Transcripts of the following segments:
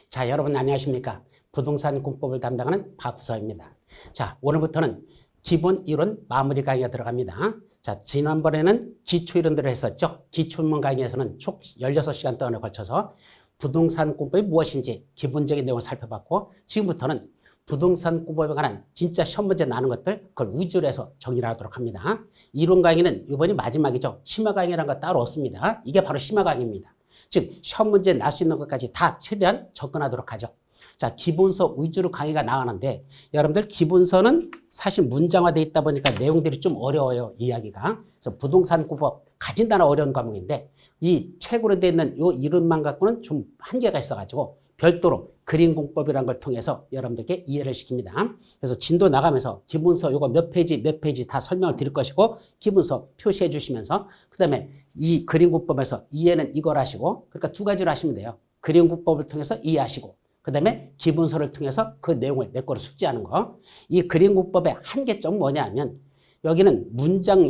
자, 여러분 안녕하십니까? 부동산 공법을 담당하는 박부서입니다. 자, 오늘부터는 기본 이론 마무리 강의가 들어갑니다. 자, 지난번에는 기초 이론들을 했었죠. 기초 입문 강의에서는 총 16시간 동안에 걸쳐서 부동산 공법이 무엇인지 기본적인 내용을 살펴봤고, 지금부터는 부동산 공법에 관한 진짜 시험 문제 나는 것들, 그걸 위주로 해서 정리를 하도록 합니다. 이론 강의는 이번이 마지막이죠. 심화 강의라는 거 따로 없습니다. 이게 바로 심화 강의입니다. 즉 시험 문제 날 수 있는 것까지 다 최대한 접근하도록 하죠. 자, 기본서 위주로 강의가 나가는데, 여러분들 기본서는 사실 문장화되어 있다 보니까 내용들이 좀 어려워요, 이야기가. 그래서 부동산 공법 가진다는 어려운 과목인데, 이 책으로 되어 있는 이 이론만 갖고는 좀 한계가 있어가지고 별도로 그림 공법이라는 걸 통해서 여러분들께 이해를 시킵니다. 그래서 진도 나가면서 기본서 요거 몇 페이지 다 설명을 드릴 것이고, 기본서 표시해 주시면서, 그 다음에 이 그림 공법에서 이해는 이걸 하시고, 그러니까 두 가지로 하시면 돼요. 그림 공법을 통해서 이해하시고, 그 다음에 기본서를 통해서 그 내용을 내 거로 숙지하는 거. 이 그림 공법의 한계점 뭐냐 하면, 여기는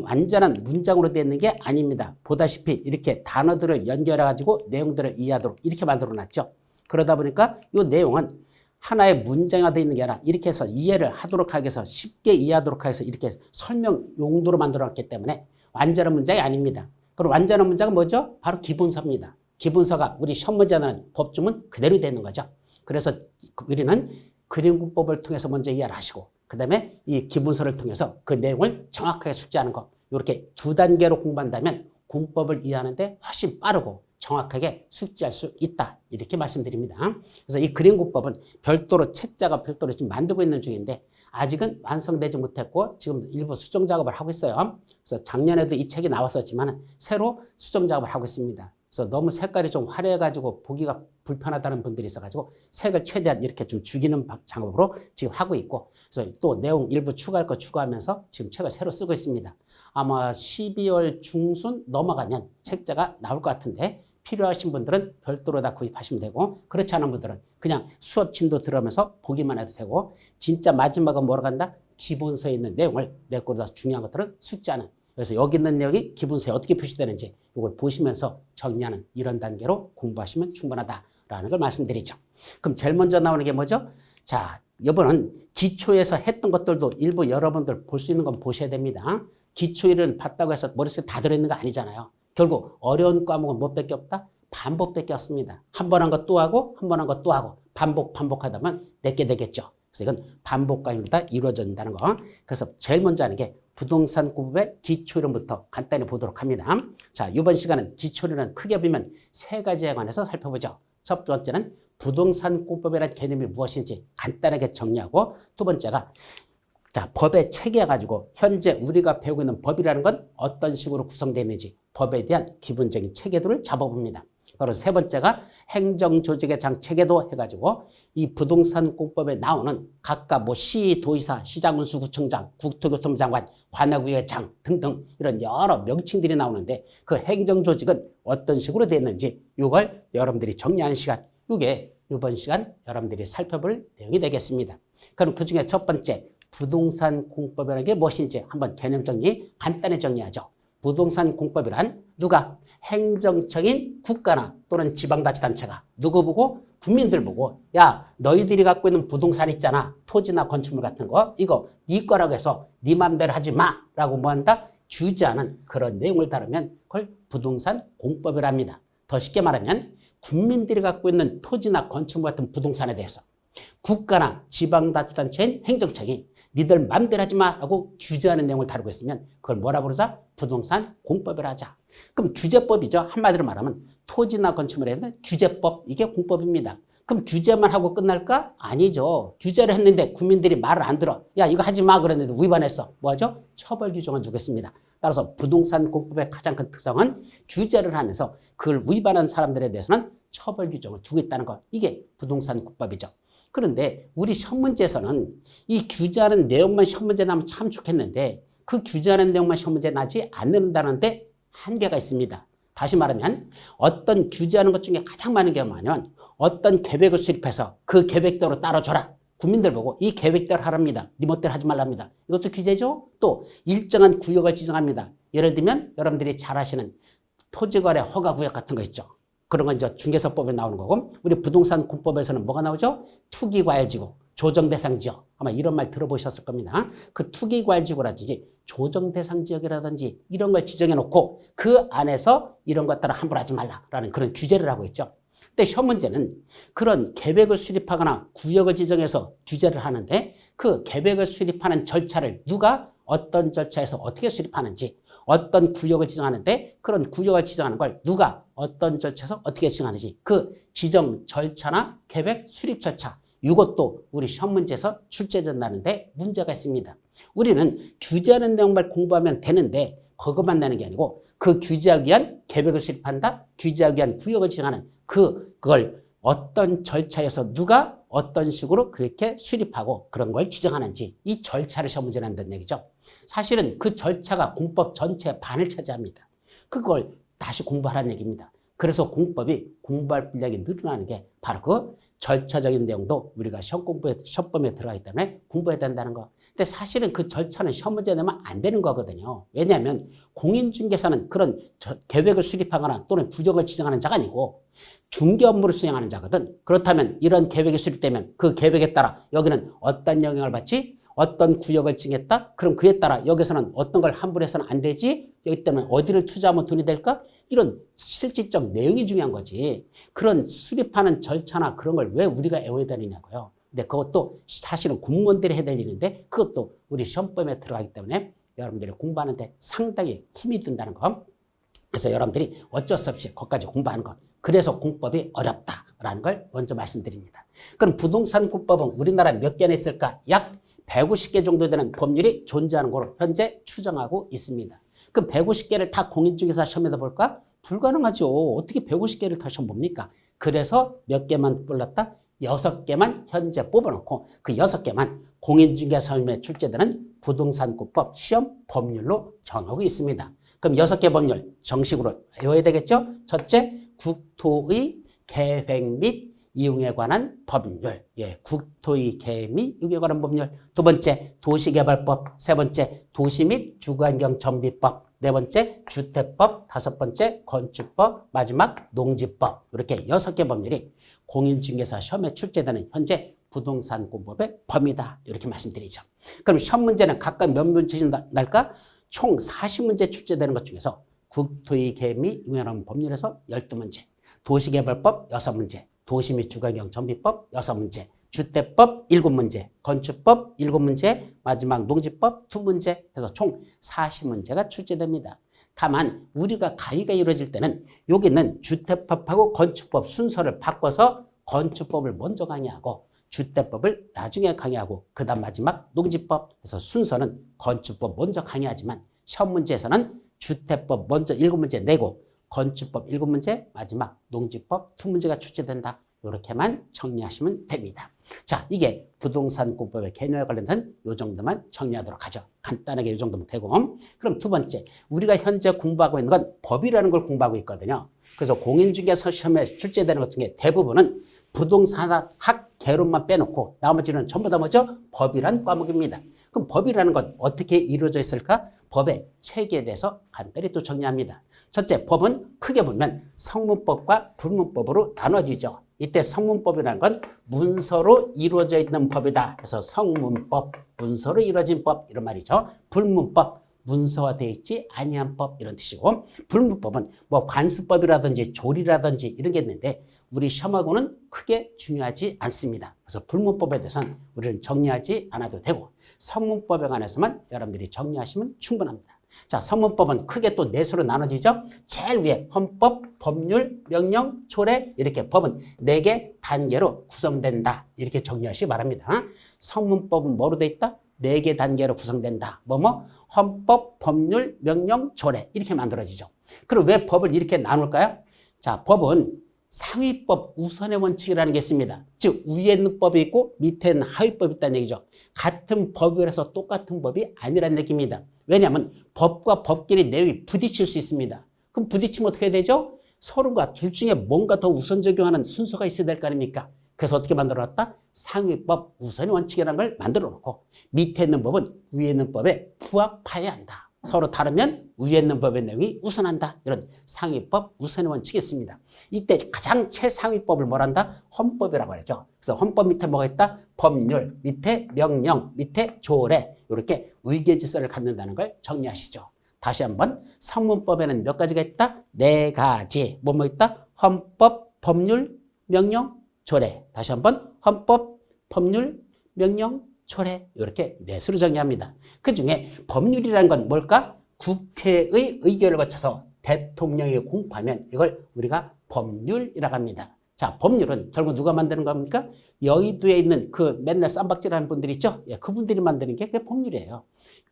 완전한 문장으로 되어 있는 게 아닙니다. 보다시피 이렇게 단어들을 연결해가지고 내용들을 이해하도록 이렇게 만들어 놨죠. 그러다 보니까 이 내용은 하나의 문장화되어 있는 게 아니라 이렇게 해서 이해를 하도록 하기 위해서, 쉽게 이해하도록 해서 이렇게 설명 용도로 만들어 놨기 때문에 완전한 문장이 아닙니다. 그럼 완전한 문장은 뭐죠? 바로 기본서입니다. 기본서가 우리 시험 문제 나는 법주문 그대로 되는 거죠. 그래서 우리는 그림공법을 통해서 먼저 이해를 하시고, 그 다음에 이 기본서를 통해서 그 내용을 정확하게 숙지하는 것, 이렇게 두 단계로 공부한다면 공법을 이해하는데 훨씬 빠르고 정확하게 숙지할 수 있다, 이렇게 말씀드립니다. 그래서 이 그림공법은 별도로 책자가 별도로 지금 만들고 있는 중인데, 아직은 완성되지 못했고 지금 일부 수정 작업을 하고 있어요. 그래서 작년에도 이 책이 나왔었지만 새로 수정 작업을 하고 있습니다. 그래서 너무 색깔이 좀 화려해가지고 보기가 불편하다는 분들이 있어가지고 색을 최대한 이렇게 좀 죽이는 작업으로 지금 하고 있고, 그래서 또 내용 일부 추가할 거 추가하면서 지금 책을 새로 쓰고 있습니다. 아마 12월 중순 넘어가면 책자가 나올 것 같은데, 필요하신 분들은 별도로 다 구입하시면 되고, 그렇지 않은 분들은 그냥 수업 진도 들으면서 보기만 해도 되고, 진짜 마지막은 뭐로 간다? 기본서에 있는 내용을 내 거로 중요한 것들은 숙지하는, 그래서 여기 있는 내용이 기본서에 어떻게 표시되는지 이걸 보시면서 정리하는 이런 단계로 공부하시면 충분하다라는 걸 말씀드리죠. 그럼 제일 먼저 나오는 게 뭐죠? 자, 이번은 기초에서 했던 것들도 일부 여러분들 볼 수 있는 건 보셔야 됩니다. 기초일은 봤다고 해서 머릿속에 다 들어있는 거 아니잖아요. 결국 어려운 과목은 뭐밖에 없다? 반복밖에 없습니다. 한 번 한 것 또 하고, 한 번 한 것 또 하고, 반복하다 보면 내게 되겠죠. 그래서 이건 반복 강의로 다 이루어진다는 거. 그래서 제일 먼저 하는 게 부동산 공법의 기초이론부터 간단히 보도록 합니다. 자, 이번 시간은 기초이론은 크게 보면 세 가지에 관해서 살펴보죠. 첫 번째는 부동산 공법이라는 개념이 무엇인지 간단하게 정리하고, 두 번째가 자, 법의 체계 가지고 현재 우리가 배우고 있는 법이라는 건 어떤 식으로 구성되어 있는지 법에 대한 기본적인 체계도를 잡아봅니다. 바로 세 번째가 행정조직의 장 체계도 해가지고 이 부동산 공법에 나오는 각각 뭐 시, 도의사, 시장군수, 구청장, 국토교통장관, 관할구의 장 등등 이런 여러 명칭들이 나오는데, 그 행정조직은 어떤 식으로 됐는지 이걸 여러분들이 정리하는 시간, 이게 이번 시간 여러분들이 살펴볼 내용이 되겠습니다. 그럼 그 중에 첫 번째 부동산 공법이라는 게 무엇인지 한번 개념 정리 간단히 정리하죠. 부동산 공법이란 누가? 행정청인 국가나 또는 지방자치단체가 누구 보고? 국민들 보고, 야, 너희들이 갖고 있는 부동산 있잖아, 토지나 건축물 같은 거, 이거 네 거라고 해서 네 맘대로 하지 마 라고 뭐 한다? 규제하는 그런 내용을 다루면 그걸 부동산 공법이랍니다. 더 쉽게 말하면 국민들이 갖고 있는 토지나 건축물 같은 부동산에 대해서 국가나 지방자치단체인 행정청이 니들 맘대로 하지 마 라고 규제하는 내용을 다루고 있으면 그걸 뭐라 부르자? 부동산 공법이라 하자. 그럼 규제법이죠. 한마디로 말하면 토지나 건축물에 대해서 규제법, 이게 공법입니다. 그럼 규제만 하고 끝날까? 아니죠. 규제를 했는데 국민들이 말을 안 들어. 야, 이거 하지 마 그랬는데 위반했어. 뭐하죠? 처벌 규정을 두겠습니다. 따라서 부동산 공법의 가장 큰 특성은 규제를 하면서 그걸 위반한 사람들에 대해서는 처벌 규정을 두고 있다는 것. 이게 부동산 공법이죠. 그런데 우리 시험 문제에서는 이 규제하는 내용만 시험 문제 나면 참 좋겠는데, 그 규제하는 내용만 시험 문제 나지 않는다는데 한계가 있습니다. 다시 말하면 어떤 규제하는 것 중에 가장 많은 게 뭐냐면, 어떤 계획을 수립해서 그 계획대로 따라줘라. 국민들 보고 이 계획대로 하랍니다. 네 멋대로 하지 말랍니다. 이것도 규제죠. 또 일정한 구역을 지정합니다. 예를 들면 여러분들이 잘 아시는 토지거래 허가구역 같은 거 있죠. 그런 건 이제 중개사법에 나오는 거고 우리 부동산 공법에서는 뭐가 나오죠? 투기과열지구, 조정대상지역. 아마 이런 말 들어보셨을 겁니다. 그 투기과열지구라든지 조정대상지역이라든지 이런 걸 지정해 놓고 그 안에서 이런 것들을 함부로 하지 말라라는 그런 규제를 하고 있죠. 근데 시험 문제는 그런 계획을 수립하거나 구역을 지정해서 규제를 하는데 그 계획을 수립하는 절차를 누가 어떤 절차에서 어떻게 수립하는지 어떤 구역을 지정하는데 그런 구역을 지정하는 걸 누가 어떤 절차에서 어떻게 지정하는지 그 지정 절차나 계획 수립 절차 이것도 우리 시험 문제에서 출제된다는데 문제가 있습니다. 우리는 규제하는 내용만 공부하면 되는데 그것만 내는 게 아니고 그 규제하기 위한 계획을 수립한다, 규제하기 위한 구역을 지정하는 그걸 어떤 절차에서 누가 어떤 식으로 그렇게 수립하고 그런 걸 지정하는지 이 절차를 시험 문제 낸다는 얘기죠. 사실은 그 절차가 공법 전체의 반을 차지합니다. 그걸 다시 공부하라는 얘기입니다. 그래서 공법이 공부할 분량이 늘어나는 게 바로 그 절차적인 내용도 우리가 시험범위에 들어가기 때문에 공부해야 된다는 거. 근데 사실은 그 절차는 시험 문제 내면 안 되는 거거든요. 왜냐하면 공인중개사는 그런 계획을 수립하거나 또는 구역을 지정하는 자가 아니고 중개 업무를 수행하는 자거든. 그렇다면 이런 계획이 수립되면 그 계획에 따라 여기는 어떤 영향을 받지? 어떤 구역을 지정했다? 그럼 그에 따라 여기서는 어떤 걸 함부로 해서는 안 되지? 여기 때문에 어디를 투자하면 돈이 될까? 이런 실질적 내용이 중요한 거지. 그런 수립하는 절차나 그런 걸 왜 우리가 외워야 되느냐고요. 근데 그것도 사실은 공무원들이 해야 될 일인데 그것도 우리 시험범위에 들어가기 때문에 여러분들이 공부하는데 상당히 힘이 든다는 거. 그래서 여러분들이 어쩔 수 없이 거기까지 공부하는 것. 그래서 공법이 어렵다라는 걸 먼저 말씀드립니다. 그럼 부동산 공법은 우리나라에 몇 개나 있을까? 약 150개 정도 되는 법률이 존재하는 걸로 현재 추정하고 있습니다. 그럼 150개를 다 공인중개사 시험에다 볼까? 불가능하죠. 어떻게 150개를 다 시험 봅니까? 그래서 몇 개만 뽑았다? 6개만 현재 뽑아놓고 그 6개만 공인중개사 시험에 출제되는 부동산공법 시험 법률로 정하고 있습니다. 그럼 6개 법률 정식으로 외워야 되겠죠? 첫째, 국토의 계획 및 이용에 관한 법률. 국토의 계획 및 이용에 관한 법률. 두 번째, 도시개발법. 세 번째, 도시 및 주거환경 정비법. 네 번째, 주택법. 다섯 번째, 건축법. 마지막, 농지법. 이렇게 6개 법률이 공인중개사 시험에 출제되는 현재 부동산 공법의 범위다. 이렇게 말씀드리죠. 그럼 시험 문제는 각각 몇 문제씩 날까? 총 40문제 출제되는 것 중에서 국토의 계획 및 이용에 관한 법률에서 12문제, 도시개발법 6문제, 도시 및 주거환경 정비법 6문제, 주택법 7문제, 건축법 7문제, 마지막 농지법 2문제 해서 총 40문제가 출제됩니다. 다만 우리가 강의가 이루어질 때는 여기는 주택법하고 건축법 순서를 바꿔서 건축법을 먼저 강의하고 주택법을 나중에 강의하고 그 다음 마지막 농지법 해서 순서는 건축법 먼저 강의하지만 시험 문제에서는 주택법 먼저 7문제 내고 건축법 7문제 마지막 농지법 2문제가 출제된다. 이렇게만 정리하시면 됩니다. 자, 이게 부동산 공법의 개념에 관련된 이 정도만 정리하도록 하죠. 간단하게 이 정도면 되고. 그럼 두 번째, 우리가 현재 공부하고 있는 건 법이라는 걸 공부하고 있거든요. 그래서 공인중개사 시험에 출제되는 것 중에 대부분은 부동산학 개론만 빼놓고 나머지는 전부 다 뭐죠? 법이란 과목입니다. 그럼 법이라는 건 어떻게 이루어져 있을까? 법의 체계에 대해서 간단히 또 정리합니다. 첫째, 법은 크게 보면 성문법과 불문법으로 나눠지죠. 이때 성문법이라는 건 문서로 이루어져 있는 법이다. 그래서 성문법, 문서로 이루어진 법 이런 말이죠. 불문법, 문서화되어 있지 아니한 법 이런 뜻이고 불문법은 뭐 관습법이라든지 조리라든지 이런 게 있는데 우리 시험하고는 크게 중요하지 않습니다. 그래서 불문법에 대해서는 우리는 정리하지 않아도 되고 성문법에 관해서만 여러분들이 정리하시면 충분합니다. 자, 성문법은 크게 또 4수로 나눠지죠. 제일 위에 헌법, 법률, 명령, 조례 이렇게 법은 4개 단계로 구성된다. 이렇게 정리하시기 바랍니다. 성문법은 뭐로 돼 있다? 4개 단계로 구성된다. 헌법, 법률, 명령, 조례 이렇게 만들어지죠. 그럼 왜 법을 이렇게 나눌까요? 자, 법은 상위법 우선의 원칙이라는 게 있습니다. 즉 위에 있는 법이 있고 밑에 있는 하위법이 있다는 얘기죠. 같은 법이라서 똑같은 법이 아니라는 얘기입니다. 왜냐하면 법과 법끼리 내용이 부딪힐 수 있습니다. 그럼 부딪히면 어떻게 해야 되죠? 서로가 둘 중에 뭔가 더 우선 적용하는 순서가 있어야 될 거 아닙니까? 그래서 어떻게 만들어놨다? 상위법 우선의 원칙이라는 걸 만들어 놓고 밑에 있는 법은 위에 있는 법에 부합해야 한다. 서로 다르면 위에 있는 법의 내용이 우선한다. 이런 상위법 우선의 원칙이 있습니다. 이때 가장 최상위법을 뭐란다? 헌법이라고 하죠. 그래서 헌법 밑에 뭐가 있다? 법률, 밑에 명령, 밑에 조례. 이렇게 위계질서를 갖는다는 걸 정리하시죠. 다시 한번 성문법에는 몇 가지가 있다? 4가지. 뭐 있다? 헌법, 법률, 명령, 조례. 다시 한번 헌법, 법률, 명령, 조례. 이렇게 넷으로 정리합니다. 그중에 법률이라는 건 뭘까? 국회의 의결을 거쳐서 대통령이 공포하면 이걸 우리가 법률이라고 합니다. 자, 법률은 결국 누가 만드는 겁니까? 여의도에 있는 그 맨날 쌈박질하는 분들 있죠? 예, 그분들이 만드는 게 그게 법률이에요.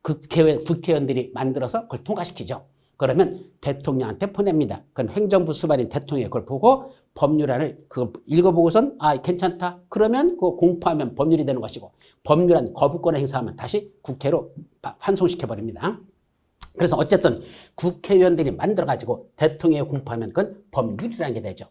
국회의원들이 만들어서 그걸 통과시키죠. 그러면 대통령한테 보냅니다. 그럼 행정부 수반인 대통령이 그걸 보고 법률안을 그거 읽어보고선 아 괜찮다. 그러면 그거 공포하면 법률이 되는 것이고 법률안 거부권을 행사하면 다시 국회로 환송시켜버립니다. 그래서 어쨌든 국회의원들이 만들어가지고 대통령이 공포하면 그건 법률이라는 게 되죠.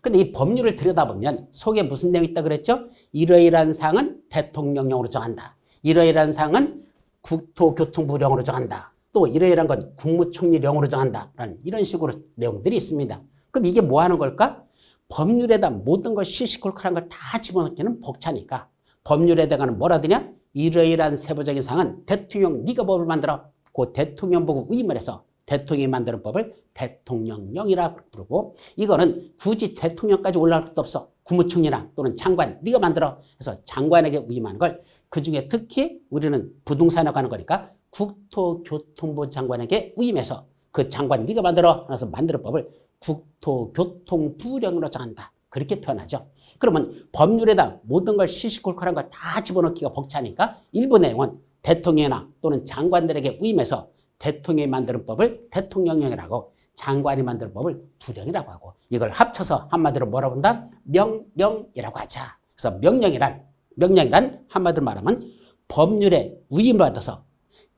근데 이 법률을 들여다보면 속에 무슨 내용이 있다 그랬죠? 이러이러한 사항은 대통령령으로 정한다. 이러이러한 사항은 국토교통부령으로 정한다. 또 이러이러한 건 국무총리령으로 정한다. 라는 이런 식으로 내용들이 있습니다. 그럼 이게 뭐 하는 걸까? 법률에다 모든 걸 시시콜콜한 걸 다 집어넣기는 벅차니까 법률에 대가는 뭐라 되냐? 이러이러한 세부적인 사항은 대통령 네가 법을 만들어. 그 대통령 보고 의임을 해서 대통령이 만드는 법을 대통령령이라 부르고 이거는 굳이 대통령까지 올라갈 것도 없어. 국무총리나 또는 장관 네가 만들어. 그래서 장관에게 위임하는 걸 그중에 특히 우리는 부동산에 가는 거니까 국토교통부 장관에게 위임해서 그 장관 네가 만들어. 그래서 만드는 법을 국토교통부령으로 정한다. 그렇게 표현하죠. 그러면 법률에다 모든 걸 시시콜콜한 걸 다 집어넣기가 벅차니까 일부 내용은 대통령이나 또는 장관들에게 위임해서 대통령이 만드는 법을 대통령령이라고 장관이 만드는 법을 부령이라고 하고 이걸 합쳐서 한마디로 뭐라고 한다? 명령이라고 하자. 그래서 명령이란 한마디로 말하면 법률에 위임을 받아서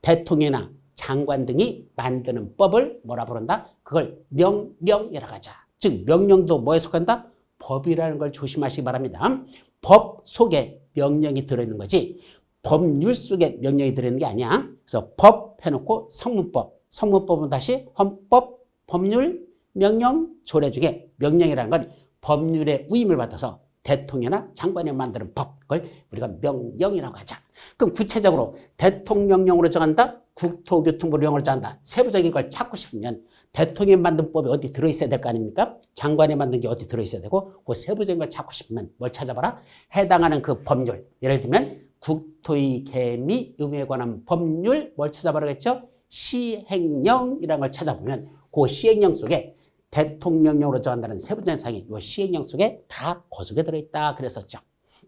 대통령이나 장관 등이 만드는 법을 뭐라 부른다? 그걸 명령이라고 하자. 즉 명령도 뭐에 속한다? 법이라는 걸 조심하시기 바랍니다. 법 속에 명령이 들어있는 거지 법률 속에 명령이 들어있는 게 아니야. 그래서 법 해놓고 성문법. 성문법은 다시 헌법, 법률, 명령, 조례 중에 명령이라는 건 법률에 위임을 받아서 대통령이나 장관이 만드는 법. 그걸 우리가 명령이라고 하자. 그럼 구체적으로 대통령령으로 정한다? 국토교통부령으로 정한다. 세부적인 걸 찾고 싶으면 대통령이 만든 법이 어디 들어있어야 될 거 아닙니까? 장관이 만든 게 어디 들어있어야 되고 그 세부적인 걸 찾고 싶으면 뭘 찾아봐라? 해당하는 그 법률. 예를 들면 국토의 개미 의무에 관한 법률 뭘 찾아봐라 했죠? 시행령이라는 걸 찾아보면 그 시행령 속에 대통령령으로 정한다는 세부적인 사항이 이 시행령 속에 다 고속에 들어있다 그랬었죠.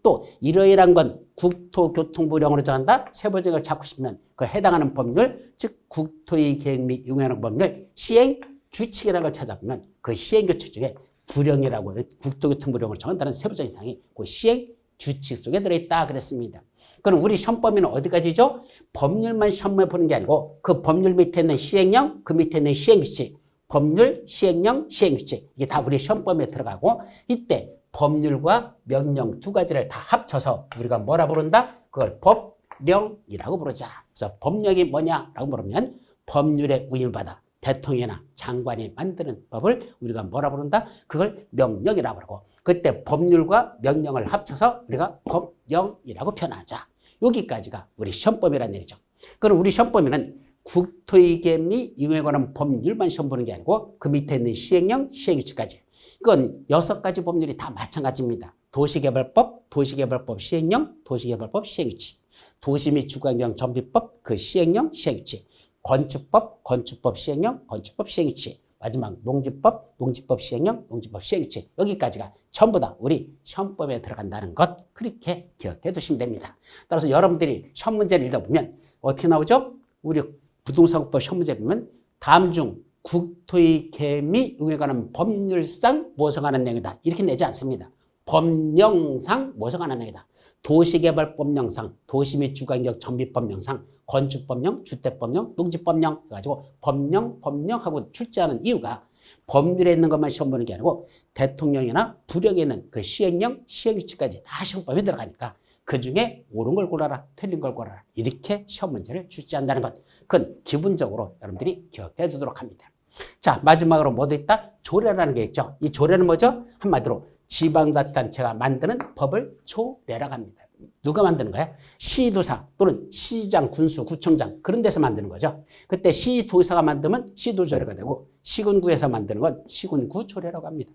또 이러이러한 건 국토교통부령으로 정한다. 세부적인 걸 찾고 싶으면 그 해당하는 법률 즉 국토의 계획 및 용해하는 법률 시행 규칙이라는 걸 찾아보면 그 시행 규칙 중에 부령이라고 국토교통부령으로 정한다는 세부적인 사항이 그 시행 규칙 속에 들어있다 그랬습니다. 그럼 우리 시험 범위는 어디까지죠? 법률만 시험에 보는 게 아니고 그 법률 밑에 있는 시행령, 그 밑에 있는 시행규칙, 법률, 시행령, 시행규칙 이게 다 우리 시험 범위에 들어가고 이때 법률과 명령 두 가지를 다 합쳐서 우리가 뭐라 부른다? 그걸 법령이라고 부르자. 그래서 법령이 뭐냐라고 물으면 법률에 위임을 받아 대통령이나 장관이 만드는 법을 우리가 뭐라 부른다? 그걸 명령이라고 부르고 그때 법률과 명령을 합쳐서 우리가 법령이라고 표현하자. 여기까지가 우리 시험범위라는 얘기죠. 그럼 우리 시험범위는 국토의 계획 및 이용에 관한 법률만 시험 보는 게 아니고 그 밑에 있는 시행령, 시행규칙까지. 그건 6가지 법률이 다 마찬가지입니다. 도시개발법, 도시개발법 시행령, 도시개발법 시행규칙. 도시 및 주거환경 정비법, 그 시행령, 시행규칙. 건축법, 건축법 시행령, 건축법 시행규칙. 마지막 농지법, 농지법 시행령, 농지법 시행규칙. 여기까지가 전부 다 우리 시험법에 들어간다는 것 그렇게 기억해 두시면 됩니다. 따라서 여러분들이 시험 문제를 읽어보면 어떻게 나오죠? 우리 부동산법 시험 문제 보면 다음 중 국토의 계획 및 용에 관한 법률상 모성하는 내용이다. 이렇게 내지 않습니다. 법령상 모성하는 내용이다. 도시개발법령상, 도시 및 주거환경 정비법령상, 건축법령, 주택법령, 농지법령 해가지고 법령하고 출제하는 이유가 법률에 있는 것만 시험 보는 게 아니고 대통령이나 부령에 있는 그 시행령, 시행규칙까지 다 시험법에 들어가니까 그 중에 옳은 걸 골라라, 틀린 걸 골라라. 이렇게 시험 문제를 출제한다는 것. 그건 기본적으로 여러분들이 기억해 두도록 합니다. 자, 마지막으로 뭐도 있다? 조례라는 게 있죠. 이 조례는 뭐죠? 한마디로 지방자치단체가 만드는 법을 조례라고 합니다. 누가 만드는 거야? 시도사 또는 시장, 군수, 구청장 그런 데서 만드는 거죠. 그때 시도사가 만들면 시도조례가 되고 시군구에서 만드는 건 시군구 조례라고 합니다.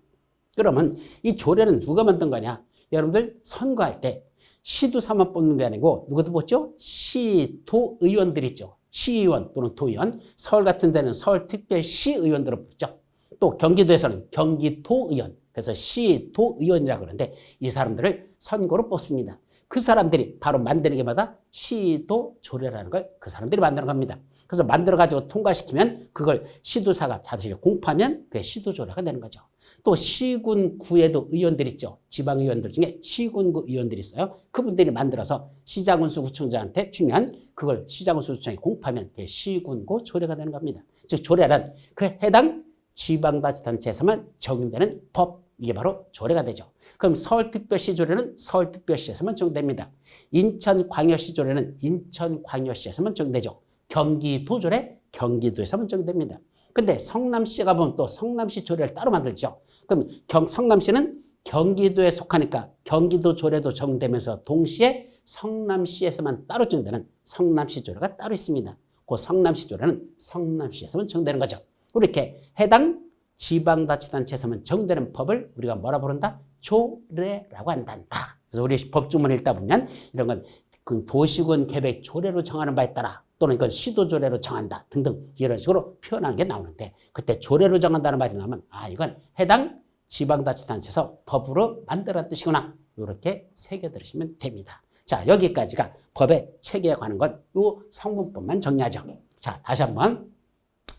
그러면 이 조례는 누가 만든 거냐? 여러분들 선거할 때 시도사만 뽑는 게 아니고 누구도 뽑죠? 시도의원들 있죠. 시의원 또는 도의원, 서울 같은 데는 서울특별시 의원들을 뽑죠. 또 경기도에서는 경기도의원, 그래서 시도의원이라고 그러는데 이 사람들을 선거로 뽑습니다. 그 사람들이 바로 만드는 게 뭐다? 시도조례라는 걸 그 사람들이 만드는 겁니다. 그래서 만들어가지고 통과시키면 그걸 시도사가 자세히 공포하면 그게 시도조례가 되는 거죠. 또 시군구에도 의원들 있죠. 지방의원들 중에 시군구 의원들이 있어요. 그분들이 만들어서 시장군수 구청장한테 주면 그걸 시장군수 구청장이 공포하면 그게 시군구 조례가 되는 겁니다. 즉 조례란 그 해당 지방자치단체에서만 적용되는 법, 이게 바로 조례가 되죠. 그럼 서울특별시 조례는 서울특별시에서만 적용됩니다. 인천광역시 조례는 인천광역시에서만 적용되죠. 경기도 조례, 경기도에서만 적용됩니다. 근데 성남시에 가보면 또 성남시 조례를 따로 만들죠. 그럼 성남시는 경기도에 속하니까 경기도 조례도 적용되면서 동시에 성남시에서만 따로 적용되는 성남시 조례가 따로 있습니다. 그 성남시 조례는 성남시에서만 적용되는 거죠. 이렇게 해당 지방자치단체에서만 적용되는 법을 우리가 뭐라 부른다? 조례라고 한단다. 그래서 우리 법조문 읽다 보면 이런 건 그 도시군 계획 조례로 정하는 바에 따라 또는 이건 시도조례로 정한다 등등 이런 식으로 표현하는 게 나오는데 그때 조례로 정한다는 말이 나오면 아 이건 해당 지방자치단체에서 법으로 만들었던 뜻이구나 이렇게 새겨들으시면 됩니다. 자 여기까지가 법의 체계에 관한 건 이 성문법만 정리하죠. 자 다시 한번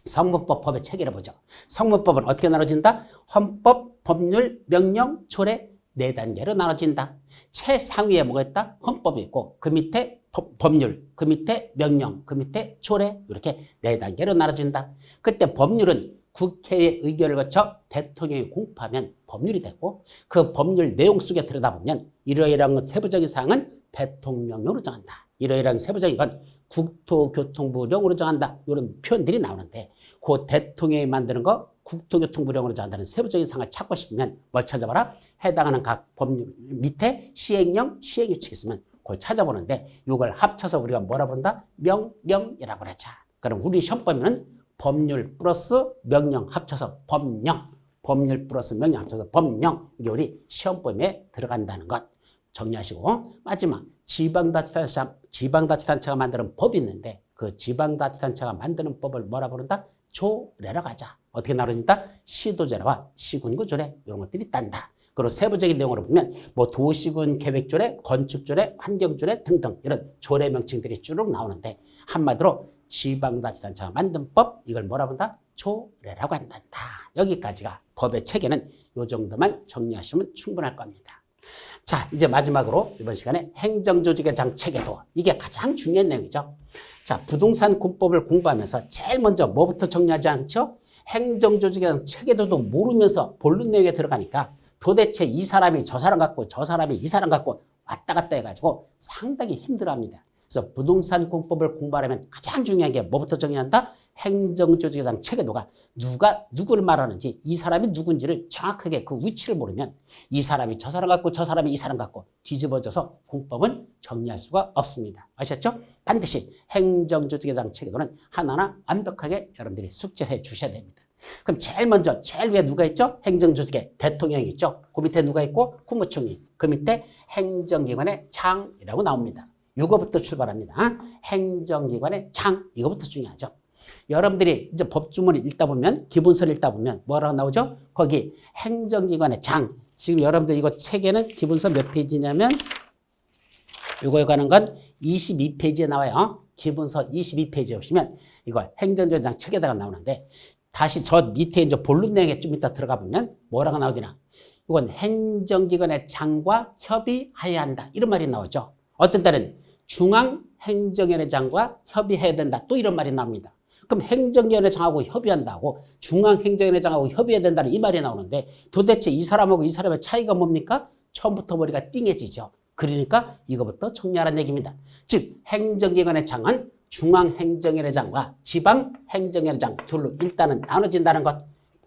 성문법 법의 체계를 보죠. 성문법은 어떻게 나눠진다? 헌법, 법률, 명령, 조례 4단계로 나눠진다. 최상위에 뭐가 있다? 헌법이 있고 그 밑에 법률, 그 밑에 명령, 그 밑에 조례 이렇게 4단계로 나눠진다. 그때 법률은 국회의 의결을 거쳐 대통령이 공포하면 법률이 되고 그 법률 내용 속에 들여다보면 이러이러한 세부적인 사항은 대통령령으로 정한다. 이러이러한 세부적인 건 국토교통부령으로 정한다. 이런 표현들이 나오는데 그 대통령이 만드는 거 국토교통부령으로 정한다는 세부적인 사항을 찾고 싶으면 뭘 찾아봐라? 해당하는 각 법률 밑에 시행령, 시행규칙이 있으면 그걸 찾아보는데 이걸 합쳐서 우리가 뭐라 부른다? 명령이라고 그러자. 그럼 우리 시험범위는 법률 플러스 명령 합쳐서 법령, 법률 플러스 명령 합쳐서 법령 이게 우리 시험범위에 들어간다는 것 정리하시고 마지막 지방자치단체가 만드는 법이 있는데 그 지방자치단체가 만드는 법을 뭐라 부른다? 조례라고 하자. 어떻게 나눠진다? 시도조례와 시군구조례 이런 것들이 있단다. 그리고 세부적인 내용으로 보면 뭐 도시군 계획조례, 건축조례, 환경조례 등등 이런 조례 명칭들이 쭉 나오는데 한마디로 지방자치단체가 만든 법 이걸 뭐라 본다? 조례라고 한단다. 여기까지가 법의 체계는 이 정도만 정리하시면 충분할 겁니다. 자 이제 마지막으로 이번 시간에 행정조직의 장 체계도 이게 가장 중요한 내용이죠. 자 부동산 군법을 공부하면서 제일 먼저 뭐부터 정리하지 않죠? 행정조직의 장 체계도도 모르면서 본론 내용에 들어가니까 도대체 이 사람이 저 사람 같고 저 사람이 이 사람 같고 왔다 갔다 해가지고 상당히 힘들어합니다. 그래서 부동산 공법을 공부하려면 가장 중요한 게 뭐부터 정의한다? 행정조직의 장 체계도가 누가 누구를 말하는지 이 사람이 누군지를 정확하게 그 위치를 모르면 이 사람이 저 사람 같고 저 사람이 이 사람 같고 뒤집어져서 공법은 정리할 수가 없습니다. 아셨죠? 반드시 행정조직의 장 체계도는 하나하나 완벽하게 여러분들이 숙제해 주셔야 됩니다. 그럼 제일 먼저 제일 위에 누가 있죠? 행정조직에 대통령이 있죠. 그 밑에 누가 있고 국무총리, 그 밑에 행정기관의 장이라고 나옵니다. 이거부터 출발합니다. 행정기관의 장 이거부터 중요하죠. 여러분들이 이제 법주문을 읽다 보면 기본서를 읽다 보면 뭐라고 나오죠? 거기 행정기관의 장. 지금 여러분들 이거 책에는 기본서 몇 페이지냐면 이거에 관한 건 22페이지에 나와요. 기본서 22페이지에 보시면 이거 행정조장 책에다가 나오는데 다시 저 밑에 이제 본론 내용에 좀 이따 들어가 보면 뭐라고 나오더나? 이건 행정기관의 장과 협의해야 한다. 이런 말이 나오죠. 어떤 때는 중앙행정위원회 장과 협의해야 된다. 또 이런 말이 나옵니다. 그럼 행정위원회 장하고 협의한다고 중앙행정위원회 장하고 협의해야 된다는 이 말이 나오는데 도대체 이 사람하고 이 사람의 차이가 뭡니까? 처음부터 머리가 띵해지죠. 그러니까 이거부터 정리하라는 얘기입니다. 즉 행정기관의 장은 중앙행정위원회 장과 지방행정위원회 장 둘로 일단은 나눠진다는 것.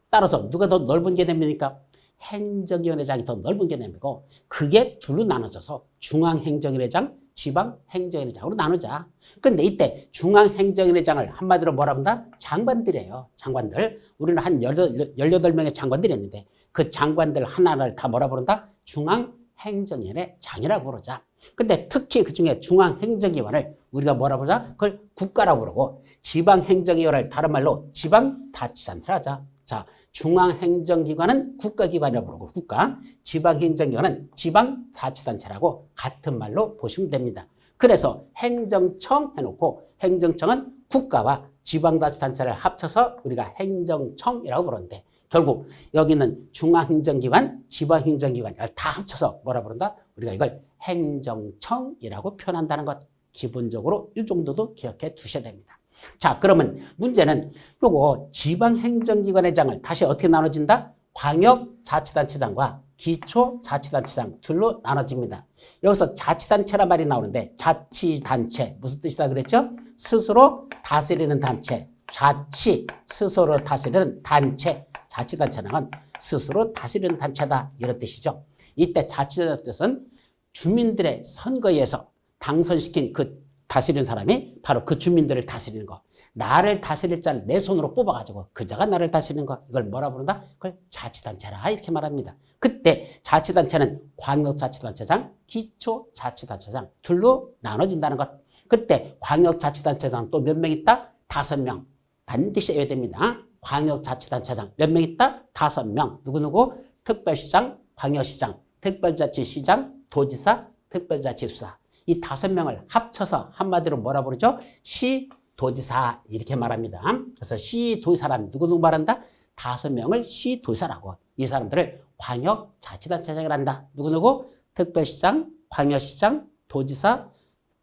따라서 누가 더 넓은 개념입니까? 행정위원회 장이 더 넓은 개념이고 그게 둘로 나눠져서 중앙행정위원회 장, 지방행정위원회 장으로 나누자. 그런데 이때 중앙행정위원회 장을 한마디로 뭐라 한다? 장관들이에요. 장관들. 우리는 한 18명의 장관들이 있는데 그 장관들 하나를 다 뭐라 부른다? 중앙행정위원회 장이라고 부르자. 근데 특히 그중에 중앙행정기관을 우리가 뭐라 부르자? 그걸 국가라고 부르고 지방행정위원회를 다른 말로 지방자치단체라 하자. 자, 중앙행정기관은 국가기관이라고 부르고 국가, 지방행정기관은 지방자치단체라고 같은 말로 보시면 됩니다. 그래서 행정청 해놓고 행정청은 국가와 지방자치단체를 합쳐서 우리가 행정청이라고 부르는데 결국 여기는 중앙행정기관, 지방행정기관을 다 합쳐서 뭐라 부른다? 우리가 이걸 행정청이라고 표현한다는 것 기본적으로 이 정도도 기억해 두셔야 됩니다. 자, 그러면 문제는 요거 지방행정기관의 장을 다시 어떻게 나눠진다? 광역자치단체장과 기초자치단체장 둘로 나눠집니다. 여기서 자치단체란 말이 나오는데 자치단체 무슨 뜻이다 그랬죠? 스스로 다스리는 단체. 자치, 스스로 다스리는 단체. 자치단체는 스스로 다스리는 단체다 이런 뜻이죠. 이때 자치단체 뜻은 주민들의 선거에 의해서 당선시킨 그 다스리는 사람이 바로 그 주민들을 다스리는 거. 나를 다스릴 자를 내 손으로 뽑아가지고 그 자가 나를 다스리는 거. 이걸 뭐라 부른다? 그걸 자치단체라 이렇게 말합니다. 그때 자치단체는 광역자치단체장, 기초자치단체장 둘로 나눠진다는 것. 그때 광역자치단체장 또 몇 명 있다? 5명. 반드시 해야 됩니다. 광역자치단체장 몇 명 있다? 5명. 누구누구? 특별시장, 광역시장, 특별자치시장, 도지사, 특별자치수사. 이 5명을 합쳐서 한마디로 뭐라 부르죠? 시도지사 이렇게 말합니다. 그래서 시도지사란 누구 말한다? 5명을 시도지사라고. 이 사람들을 광역자치단체장이라 한다. 누구누구? 특별시장, 광역시장, 도지사,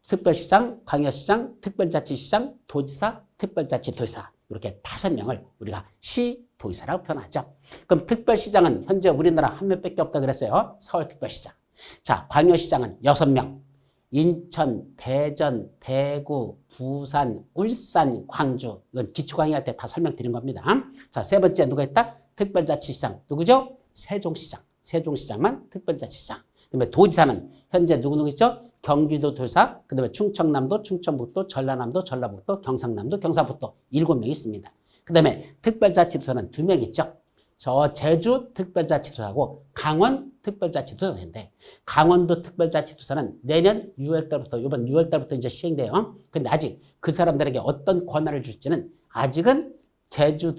특별시장, 광역시장, 특별자치시장, 도지사, 특별자치도지사 이렇게 5명을 우리가 시도지사라고 표현하죠. 그럼 특별시장은 현재 우리나라 한 명밖에 없다 그랬어요. 서울특별시장. 자, 광역시장은 6명. 인천, 대전, 대구, 부산, 울산, 광주. 이건 기초 강의할 때 다 설명드린 겁니다. 자, 세 번째 누가 있다? 특별자치시장. 누구죠? 세종시장. 세종시장만 특별자치시장. 그다음에 도지사는 현재 누구 있죠? 경기도 도지사, 그다음에 충청남도, 충청북도, 전라남도, 전라북도, 경상남도, 경상북도 7명 있습니다. 그다음에 특별자치도사는 2명 있죠. 저 제주 특별자치도사하고 강원 특별자치도사인데 강원도 특별자치도사는 내년 6월 달부터 이번 6월 달부터 이제 시행돼요. 근데 아직 그 사람들에게 어떤 권한을 줄지는 아직은 대주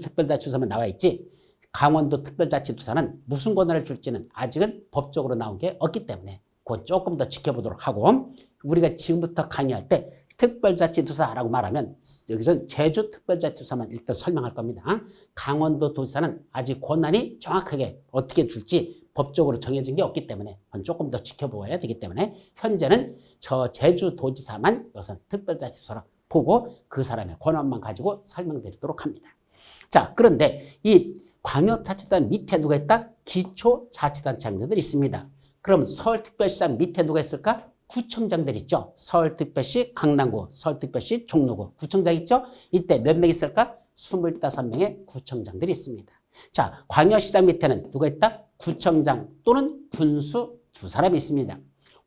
특별자치도사만 나와 있지 강원도 특별자치도사는 무슨 권한을 줄지는 아직은 법적으로 나온 게 없기 때문에 그건 조금 더 지켜보도록 하고 우리가 지금부터 강의할 때 특별자치도사라고 말하면 여기서 제주특별자치도사만 일단 설명할 겁니다. 강원도 도지사는 아직 권한이 정확하게 어떻게 줄지 법적으로 정해진 게 없기 때문에 조금 더 지켜보아야 되기 때문에 현재는 저 제주도지사만 여기서 특별자치도사로 보고 그 사람의 권한만 가지고 설명드리도록 합니다. 자, 그런데 이 광역자치단 밑에 누가 있다? 기초자치단체장들이 있습니다. 그럼 서울특별시장 밑에 누가 있을까? 구청장들 있죠. 서울특별시 강남구, 서울특별시 종로구 구청장 있죠. 이때 몇 명 있을까? 25명의 구청장들이 있습니다. 자, 광역시장 밑에는 누가 있다? 구청장 또는 군수 2사람이 있습니다.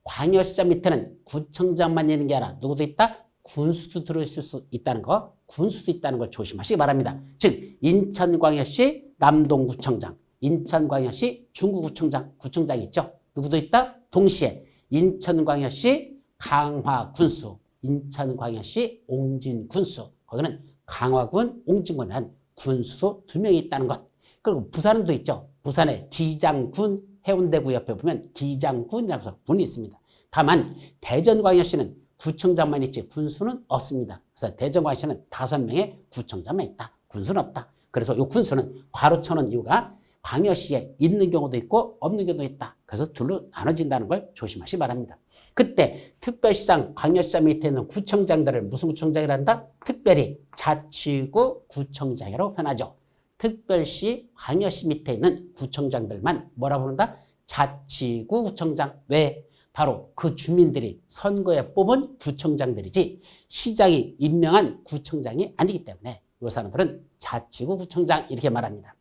광역시장 밑에는 구청장만 있는 게 아니라 누구도 있다? 군수도 들어있을 수 있다는 거, 군수도 있다는 걸 조심하시기 바랍니다. 즉 인천광역시 남동구청장, 인천광역시 중구구청장, 구청장이 있죠. 누구도 있다? 동시에 인천광역시 강화군수, 인천광역시 옹진군수, 거기는 강화군, 옹진군이라는 군수도 2명이 있다는 것. 그리고 부산도 있죠. 부산에 기장군, 해운대구 옆에 보면 기장군이라고 해서 군이 있습니다. 다만 대전광역시는 구청장만 있지 군수는 없습니다. 그래서 대전광역시는 5명의 구청장만 있다. 군수는 없다. 그래서 이 군수는 괄호 쳐놓은 이유가 광역시에 있는 경우도 있고 없는 경우도 있다. 그래서 둘로 나눠진다는 걸 조심하시기 바랍니다. 그때 특별시장, 광역시장 밑에 있는 구청장들을 무슨 구청장이라 한다? 특별히 자치구 구청장이라고 표현하죠. 특별시, 광역시 밑에 있는 구청장들만 뭐라고 부른다? 자치구 구청장. 왜? 바로 그 주민들이 선거에 뽑은 구청장들이지 시장이 임명한 구청장이 아니기 때문에 이 사람들은 자치구 구청장 이렇게 말합니다.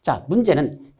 자, 문제는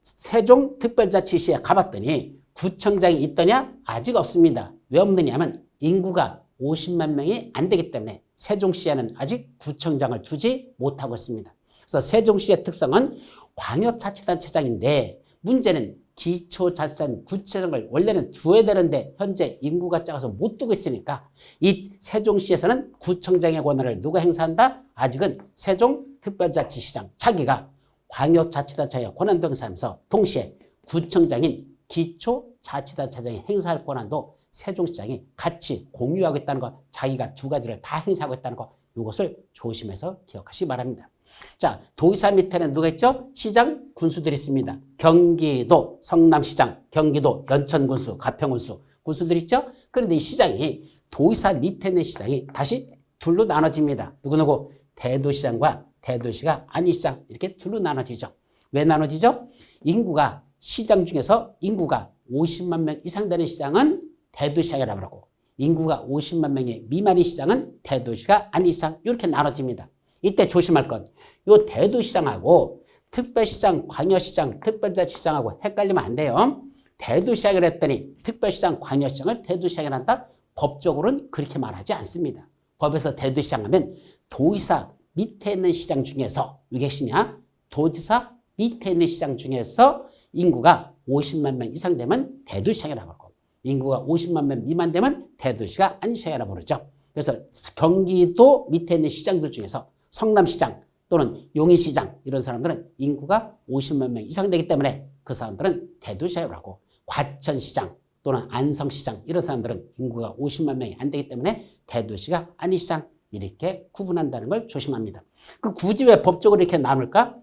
세종특별자치시에 가봤더니 구청장이 있더냐? 아직 없습니다. 왜 없느냐면 인구가 50만 명이 안 되기 때문에 세종시에는 아직 구청장을 두지 못하고 있습니다. 그래서 세종시의 특성은 광역자치단체장인데 문제는 기초자치단 구청장을 원래는 두어야 되는데 현재 인구가 작아서 못 두고 있으니까 이 세종시에서는 구청장의 권한을 누가 행사한다? 아직은 세종특별자치시장 자기가 광역자치단체의 권한도 행사하면서 동시에 구청장인 기초자치단체장이 행사할 권한도 세종시장이 같이 공유하고 있다는 것, 자기가 두 가지를 다 행사하고 있다는 것, 이것을 조심해서 기억하시기 바랍니다. 자, 도의사 밑에는 누가 있죠? 시장, 군수들이 있습니다. 경기도, 성남시장, 경기도, 연천군수, 가평군수, 군수들이 있죠? 그런데 이 시장이 도의사 밑에 있는 시장이 다시 둘로 나눠집니다. 누구누구? 대도시장과 대도시가 아닌 시장 이렇게 둘로 나눠지죠. 왜 나눠지죠? 인구가 시장 중에서 인구가 50만 명 이상 되는 시장은 대도시장이라고 하고 인구가 50만 명이 미만인 시장은 대도시가 아닌 시장 이렇게 나눠집니다. 이때 조심할 건 이 대도시장하고 특별시장, 광역시장, 특별자치시장하고 헷갈리면 안 돼요. 대도시장을 했더니 특별시장, 광역시장을 대도시장을 한다? 법적으로는 그렇게 말하지 않습니다. 법에서 대도시장 하면 도의사 밑에 있는 시장 중에서 이게 시냐? 도지사 밑에 있는 시장 중에서 인구가 50만 명 이상 되면 대도시장이라고 하고 인구가 50만 명 미만 되면 대도시가 아닌 시장이라고 부르죠. 그래서 경기도 밑에 있는 시장들 중에서 성남시장 또는 용인시장 이런 사람들은 인구가 50만 명 이상 되기 때문에 그 사람들은 대도시라고 하고 과천시장 또는 안성시장 이런 사람들은 인구가 50만 명이 안 되기 때문에 대도시가 아닌 시장 이렇게 구분한다는 걸 조심합니다. 그 굳이 왜 법적으로 이렇게 나눌까?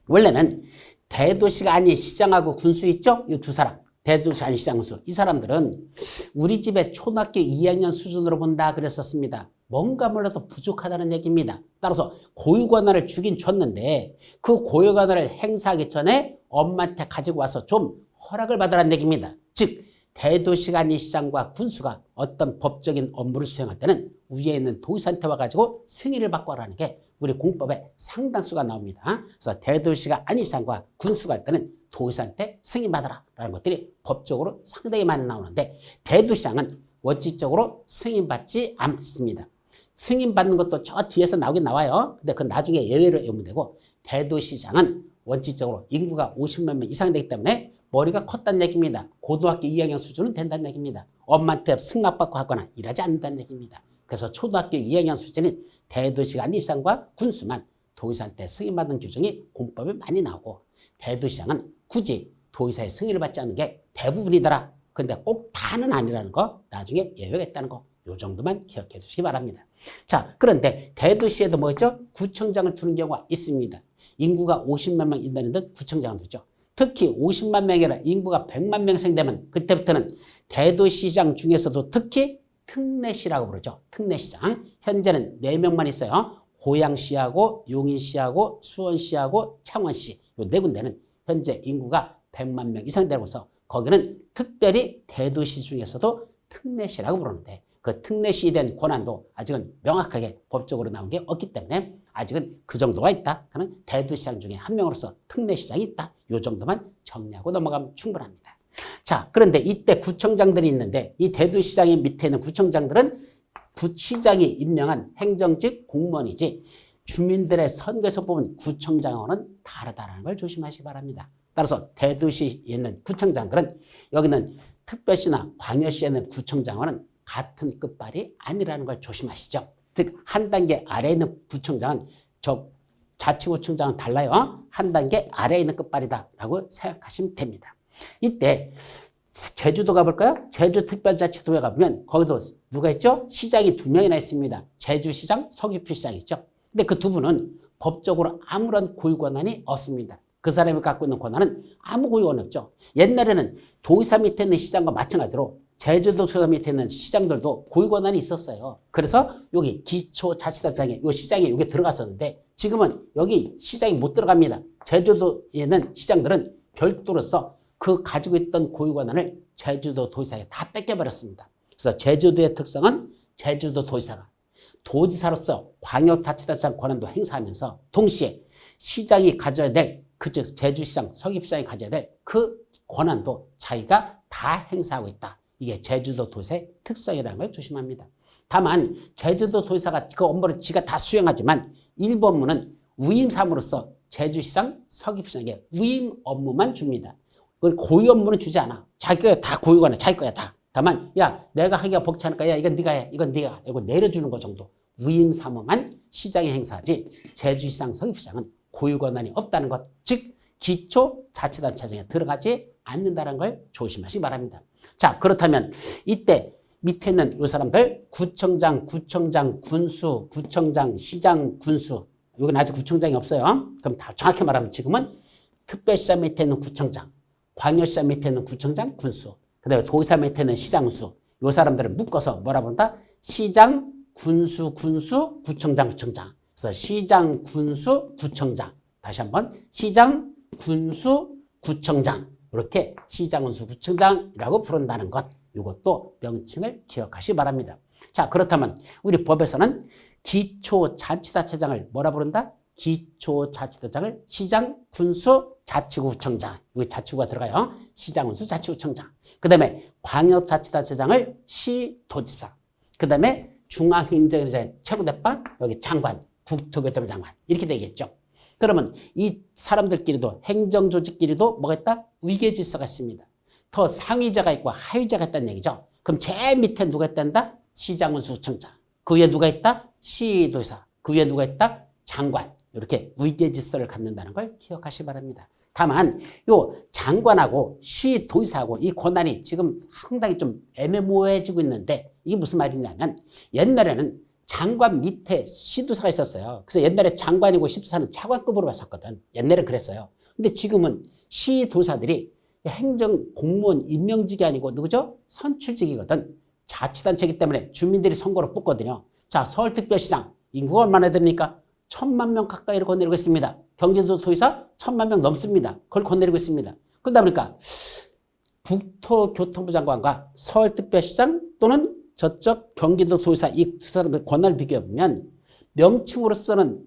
원래는 대도시가 아닌 시장하고 군수 있죠? 이 두 사람. 대도시 아닌 시장 군수. 이 사람들은 우리 집에 초등학교 2학년 수준으로 본다 그랬었습니다. 뭔가 몰라도 부족하다는 얘기입니다. 따라서 고유권한을 주긴 줬는데 그 고유권한을 행사하기 전에 엄마한테 가지고 와서 좀 허락을 받으라는 얘기입니다. 즉 대도시가 아닌 시장과 군수가 어떤 법적인 업무를 수행할 때는 위에 있는 도의사한테 와가지고 승인을 받고 하라는 게 우리 공법에 상당수가 나옵니다. 그래서 대도시가 아닌 시장과 군수가 할 때는 도의사한테 승인받아라 라는 것들이 법적으로 상당히 많이 나오는데 대도시장은 원칙적으로 승인받지 않습니다. 승인받는 것도 저 뒤에서 나오긴 나와요. 근데 그건 나중에 예외로 외우면 되고 대도시장은 원칙적으로 인구가 50만 명 이상 되기 때문에 머리가 컸다는 얘기입니다. 고등학교 2학년 수준은 된다는 얘기입니다. 엄마한테 승낙받고 하거나 일하지 않는다는 얘기입니다. 그래서 초등학교 2학년 수준인 대도시가 아닌 시장과 군수만 도의사한테 승인받는 규정이 공법에 많이 나오고 대도시장은 굳이 도의사의 승인을 받지 않는 게 대부분이더라. 근데 꼭 다는 아니라는 거 나중에 예외가 있다는 거 요 정도만 기억해 주시기 바랍니다. 자, 그런데 대도시에도 뭐죠? 구청장을 두는 경우가 있습니다. 인구가 50만 명 있다는 데 구청장을 두죠. 특히 50만 명이라 인구가 100만 명 생되면 그때부터는 대도시장 중에서도 특히 특례시라고 부르죠. 특례시장. 현재는 4명만 있어요. 고양시하고 용인시하고 수원시하고 창원시 이 4군데는 현재 인구가 100만 명 이상 되면서 거기는 특별히 대도시 중에서도 특례시라고 부르는데 그 특례시에 대한 권한도 아직은 명확하게 법적으로 나온 게 없기 때문에 아직은 그 정도가 있다. 그는 대도시장 중에 한 명으로서 특례시장이 있다. 이 정도만 정리하고 넘어가면 충분합니다. 자, 그런데 이때 구청장들이 있는데 이 대도시장의 밑에 있는 구청장들은 시장이 임명한 행정직 공무원이지 주민들의 선거에서 뽑은 구청장하고는 다르다는 걸 조심하시기 바랍니다. 따라서 대도시에 있는 구청장들은 여기는 특별시나 광역시에 있는 구청장과는 같은 끝발이 아니라는 걸 조심하시죠. 즉 한 단계 아래에 있는 구청장은 저 자치구청장은 달라요. 한 단계 아래에 있는 끝발이다라고 생각하시면 됩니다. 이때 제주도 가볼까요? 제주특별자치도에 가보면 거기도 누가 있죠? 시장이 2명이나 있습니다. 제주시장, 서귀포시장 있죠. 근데 그 두 분은 법적으로 아무런 고유 권한이 없습니다. 그 사람이 갖고 있는 권한은 아무 고유 권한 없죠. 옛날에는 도의사 밑에 있는 시장과 마찬가지로 제주도가 밑에 있는 시장들도 고유 권한이 있었어요. 그래서 여기 기초자치단체장에 이 시장에 여기 들어갔었는데 지금은 여기 시장이 못 들어갑니다. 제주도에 있는 시장들은 별도로서 그 가지고 있던 고유 권한을 제주도 도지사에 다 뺏겨버렸습니다. 그래서 제주도의 특성은 제주도 도지사가 도지사로서 광역자치단체 권한도 행사하면서 동시에 시장이 가져야 될, 그즉 제주시장, 서귀시장이 가져야 될 그 권한도 자기가 다 행사하고 있다. 이게 제주도 도지사의 특성이라는 걸 조심합니다. 다만 제주도 도지사가 그 업무를 지가 다 수행하지만 일부 업무는 위임사무로서 제주시장, 서귀시장에 위임 업무만 줍니다. 그 고유 업무는 주지 않아. 자기가 다 고유 권한, 자기 거야 다. 다만 야 내가 하기가 벅차니까 야 이건 네가 해, 이건 네가 해. 이거 내려주는 거 정도. 위임 사무만 시장이 행사하지 제주시장, 서귀시장은 고유 권한이 없다는 것, 즉 기초자치단체장에 들어가지 않는다는 걸 조심하시기 바랍니다. 자, 그렇다면 이때 밑에 있는 이 사람들 구청장, 군수, 구청장, 시장, 군수, 여기는 아직 구청장이 없어요. 그럼 다 정확히 말하면 지금은 특별시장 밑에 있는 구청장, 광역시장 밑에 있는 구청장, 군수, 그 다음에 도지사 밑에 있는 시장수, 이 사람들을 묶어서 뭐라 부른다? 시장, 군수, 구청장. 그래서 시장, 군수, 구청장. 다시 한번 시장, 군수, 구청장. 이렇게 시장, 군수, 구청장이라고 부른다는 것. 이것도 명칭을 기억하시기 바랍니다. 자, 그렇다면 우리 법에서는 기초자치단체장을 뭐라 부른다? 기초자치단체장을 시장, 군수, 자치구청장. 여기 자치구가 들어가요. 시장, 군수, 자치구청장. 그 다음에 광역자치단체장을 시도지사. 그 다음에 중앙행정위원회 최고대빵, 여기 장관, 국토교통부 장관. 이렇게 되겠죠. 그러면 이 사람들끼리도, 행정조직끼리도 뭐가 있다? 위계질서가 있습니다. 더 상위자가 있고 하위자가 있다는 얘기죠. 그럼 제일 밑에 누가 있단다? 시장군수청장. 그 위에 누가 있다? 시도지사. 그 위에 누가 있다? 장관. 이렇게 위계질서를 갖는다는 걸 기억하시기 바랍니다. 다만 요 장관하고 시도지사하고 이 권한이 지금 상당히 좀 애매모호해지고 있는데 이게 무슨 말이냐면 옛날에는 장관 밑에 시도사가 있었어요. 그래서 옛날에 장관이고 시도사는 차관급으로 봤었거든. 옛날에 그랬어요. 근데 지금은 시도사들이 행정 공무원 임명직이 아니고 누구죠? 선출직이거든. 자치단체이기 때문에 주민들이 선거로 뽑거든요. 자, 서울특별시장 인구가 얼마나 됩니까? 1,000만 명 가까이를 거느리고 있습니다. 경기도 도지사 1,000만 명 넘습니다. 그걸 거느리고 있습니다. 그러다 보니까 국토교통부 장관과 서울특별시장 또는 저쪽 경기도 도지사 이 두 사람의 권한을 비교해보면 명칭으로서는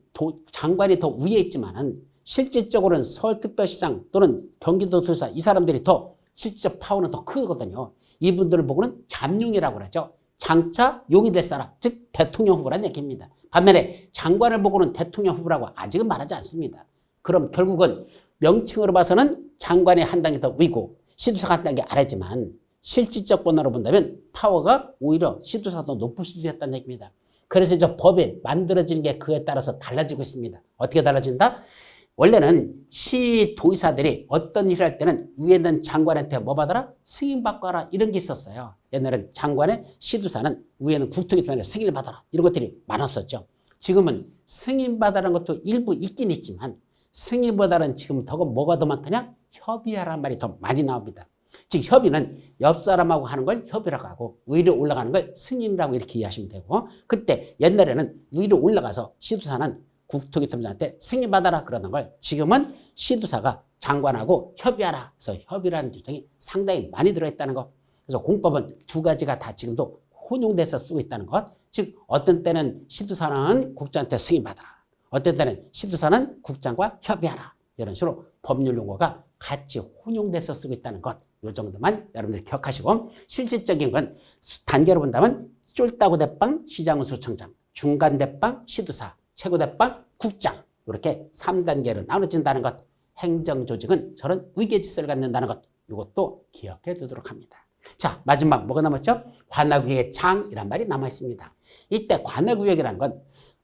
장관이 더 위에 있지만은 실질적으로는 서울특별시장 또는 경기도 도지사 이 사람들이 더 실질적 파워는 더 크거든요. 이분들을 보고는 잠룡이라고 그러죠. 장차 용이 될 사람, 즉 대통령 후보라는 얘기입니다. 반면에 장관을 보고는 대통령 후보라고 아직은 말하지 않습니다. 그럼 결국은 명칭으로 봐서는 장관의 한 단계 더 위고 시도사가 한 단계 아래지만 실질적 권한으로 본다면 파워가 오히려 시도사가 더 높을 수도 있다는 얘기입니다. 그래서 저 법이 만들어지는 게 그에 따라서 달라지고 있습니다. 어떻게 달라진다? 원래는 시도지사들이 어떤 일을 할 때는 위에 있는 장관한테 뭐 받아라? 승인받고 하라 이런 게 있었어요. 옛날엔 장관의 시도사는 위에는 국토교통부에 승인을 받아라 이런 것들이 많았었죠. 지금은 승인받아라는 것도 일부 있긴 있지만 승인보다는 지금 더 뭐가 더 많더냐? 협의하라는 말이 더 많이 나옵니다. 즉 협의는 옆 사람하고 하는 걸 협의라고 하고 위로 올라가는 걸 승인이라고 이렇게 이해하시면 되고 그때 옛날에는 위로 올라가서 시도사는 국토교통부한테 승인받아라 그러는 걸 지금은 시도사가 장관하고 협의하라. 그래서 협의라는 조정이 상당히 많이 들어있다는 것. 그래서 공법은 두 가지가 다 지금도 혼용돼서 쓰고 있다는 것. 즉 어떤 때는 시도사는 국장한테 승인받아라. 어떤 때는 시도사는 국장과 협의하라. 이런 식으로 법률 용어가 같이 혼용돼서 쓰고 있다는 것. 이 정도만 여러분들 기억하시고 실질적인 건 단계로 본다면 쫄따구 대빵 시장군수청장, 중간 대빵 시도사, 최고 대빵 국장 이렇게 3단계로 나눠진다는 것. 행정조직은 저런 위계질서를 갖는다는 것. 이것도 기억해 두도록 합니다. 자, 마지막 뭐가 남았죠? 관할구역의 장이란 말이 남아 있습니다. 이때 관할구역이라는 건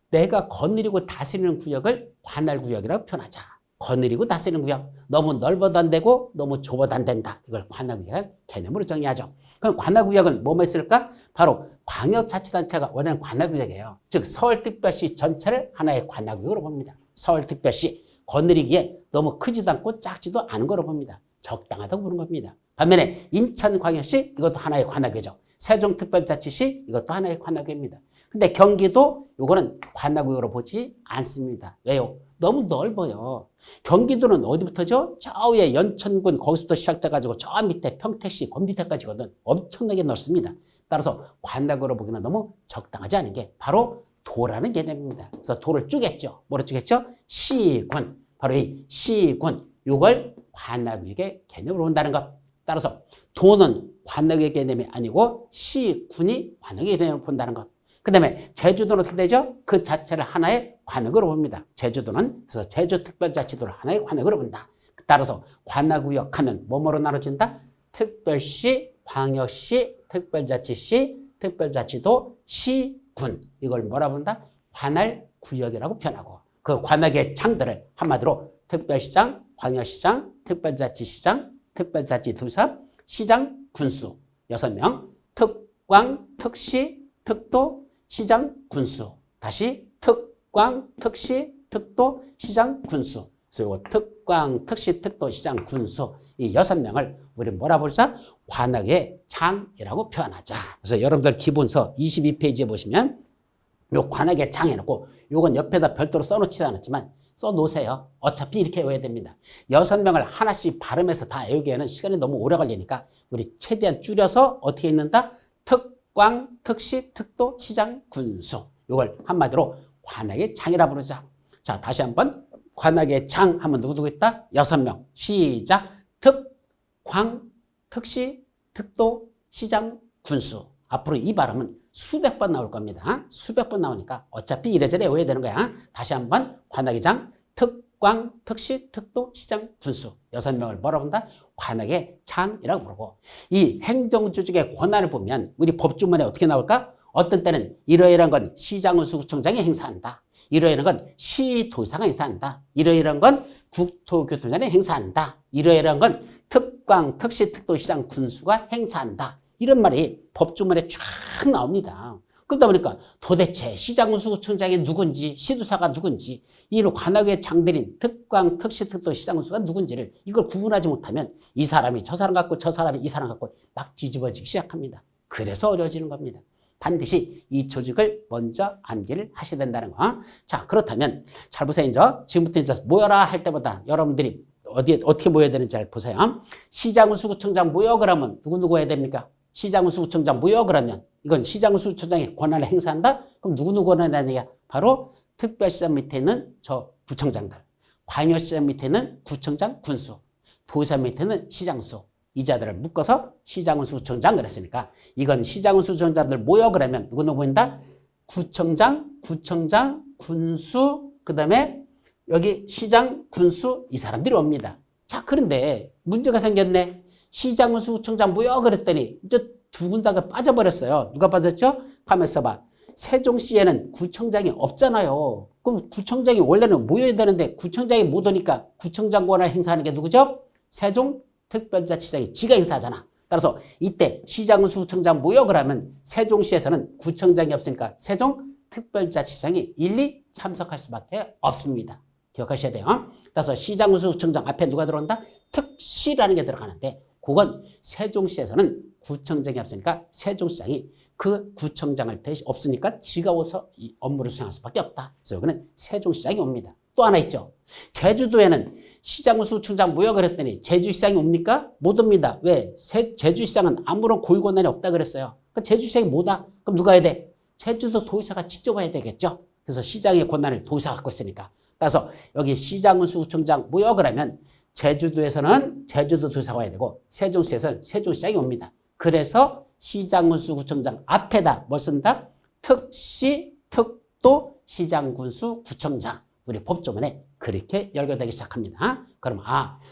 내가 거느리고 다스리는 구역을 관할구역이라고 표현하자. 거느리고 다스리는 구역. 너무 넓어도 안 되고 너무 좁아도 안 된다. 이걸 관할구역 개념으로 정의하죠. 그럼 관할구역은 뭐뭐 있을까? 바로 광역자치단체가 원하는 관할구역이에요. 즉 서울특별시 전체를 하나의 관할구역으로 봅니다. 서울특별시 거느리기에 너무 크지도 않고 작지도 않은 거로 봅니다. 적당하다고 보는 겁니다. 반면에 인천광역시 이것도 하나의 관할구역이죠. 세종특별자치시 이것도 하나의 관할구역입니다. 근데 경기도 요거는 관할구역으로 보지 않습니다. 왜요? 너무 넓어요. 경기도는 어디부터죠? 저 위에 연천군 거기서부터 시작돼가지고 저 밑에 평택시 그 밑에까지거든. 엄청나게 넓습니다. 따라서 관할구역으로 보기는 너무 적당하지 않은 게 바로 도라는 개념입니다. 그래서 도를 쪼갰죠. 뭐로 쪼갰죠? 시군. 바로 이 시군. 요걸 관할구역의 개념으로 본다는 것. 따라서 도는 관할구역의 개념이 아니고 시군이 관할구역의 개념으로 본다는 것. 그 다음에 제주도는 어떻게 되죠? 그 자체를 하나의 관역으로 봅니다. 제주도는 그래서 제주특별자치도를 하나의 관역으로 본다. 따라서 관할구역 하면 뭐뭐로 나눠진다? 특별시, 광역시, 특별자치시, 특별자치도, 시군. 이걸 뭐라 본다? 관할구역이라고 표현하고 그 관역의 장들을 한마디로 특별시장, 광역시장, 특별자치시장, 특별자치도사, 시장, 군수 6명, 특광, 특시, 특도, 시장, 군수. 다시 특광, 특시, 특도, 시장, 군수. 그래서 이거 특광, 특시, 특도, 시장, 군수 이 6명을 우리 뭐라 부르자? 관역의 장이라고 표현하자. 그래서 여러분들 기본서 22페이지에 보시면 요 관역의 장 해놓고 요건 옆에다 별도로 써놓지 않았지만 써놓으세요. 어차피 이렇게 외워야 됩니다. 6명을 하나씩 발음해서 다 외우기에는 시간이 너무 오래 걸리니까 우리 최대한 줄여서 어떻게 읽는다? 특광, 특시, 특도, 시장, 군수. 이걸 한마디로 관역의 장이라 부르자. 자, 다시 한번 관역의 장 하면 누구 있다? 6명. 시작. 특광, 특시, 특도, 시장, 군수. 앞으로 이 발음은 수백 번 나올 겁니다. 수백 번 나오니까 어차피 이래저래 외워야 되는 거야. 다시 한번 관역의 장, 특광, 특시, 특도, 시장, 군수 6명을 뭐라 본다? 관역의 장이라고 부르고 이 행정조직의 권한을 보면 우리 법주문에 어떻게 나올까? 어떤 때는 이러이러한 건 시장군수구청장이 행사한다. 이러이러한 건 시도사가 행사한다. 이러이러한 건 국토교통청장이 행사한다. 이러이러한 건 특광, 특시, 특도, 시장, 군수가 행사한다. 이런 말이 법주문에 쫙 나옵니다. 그러다 보니까 도대체 시장군수구청장이 누군지 시도사가 누군지 이 관역의 장들인 특광, 특시, 특도, 시장군수가 누군지를 이걸 구분하지 못하면 이 사람이 저 사람 같고 저 사람이 이 사람 같고 막 뒤집어지기 시작합니다. 그래서 어려워지는 겁니다. 반드시 이 조직을 먼저 암기를 하셔야 된다는 거. 자, 그렇다면 잘 보세요. 지금부터 이제 모여라 할 때보다 여러분들이 어떻게 모여야 되는지 잘 보세요. 시장군수구청장 모여 그러면 누구 해야 됩니까? 시장군수구청장 모여 그러면 이건 시장군수구청장의 권한을 행사한다? 그럼 누구 권한이 아니야? 바로 특별시장 밑에 있는 저 구청장들, 광역시장 밑에 있는 구청장, 군수, 도사 밑에는 시장수 이 자들을 묶어서 시장군수구청장 그랬으니까 이건 시장군수구청장들 모여 그러면 누구 모인다? 구청장, 군수, 그 다음에 여기 시장, 군수 이 사람들이 옵니다. 자, 그런데 문제가 생겼네. 시장군수구청장 모여 그랬더니 이제 두 군데가 빠져버렸어요. 누가 빠졌죠? 가만있어 봐. 세종시에는 구청장이 없잖아요. 그럼 구청장이 원래는 모여야 되는데 구청장이 못 오니까 구청장 권한을 행사하는 게 누구죠? 세종특별자치장이 지가 행사하잖아. 따라서 이때 시장군수구청장 모여 그러면 세종시에서는 구청장이 없으니까 세종특별자치장이 일리 참석할 수밖에 없습니다. 기억하셔야 돼요. 따라서 시장군수구청장 앞에 누가 들어온다? 특시라는 게 들어가는데 그건 세종시에서는 구청장이 없으니까 세종시장이 그 구청장을 대신 없으니까 지가 와서 이 업무를 수행할 수밖에 없다. 그래서 여기는 세종시장이 옵니다. 또 하나 있죠. 제주도에는 시장군수구청장 모여 그랬더니 제주시장이 옵니까? 못 옵니다. 왜? 제주시장은 아무런 고유 권한이 없다 그랬어요. 그러니까 제주시장이 못 와. 그럼 누가 해야 돼? 제주도 도의사가 직접 와야 되겠죠. 그래서 시장의 권한을 도의사가 갖고 있으니까. 따라서 여기 시장군수구청장 모여 그러면 제주도에서는 제주도 도사가 와야 되고 세종시에서는 세종시장이 옵니다. 그래서 시장군수구청장 앞에다 뭘 쓴다? 특시, 특도, 시장군수구청장. 우리 법조문에 그렇게 열거되기 시작합니다. 그럼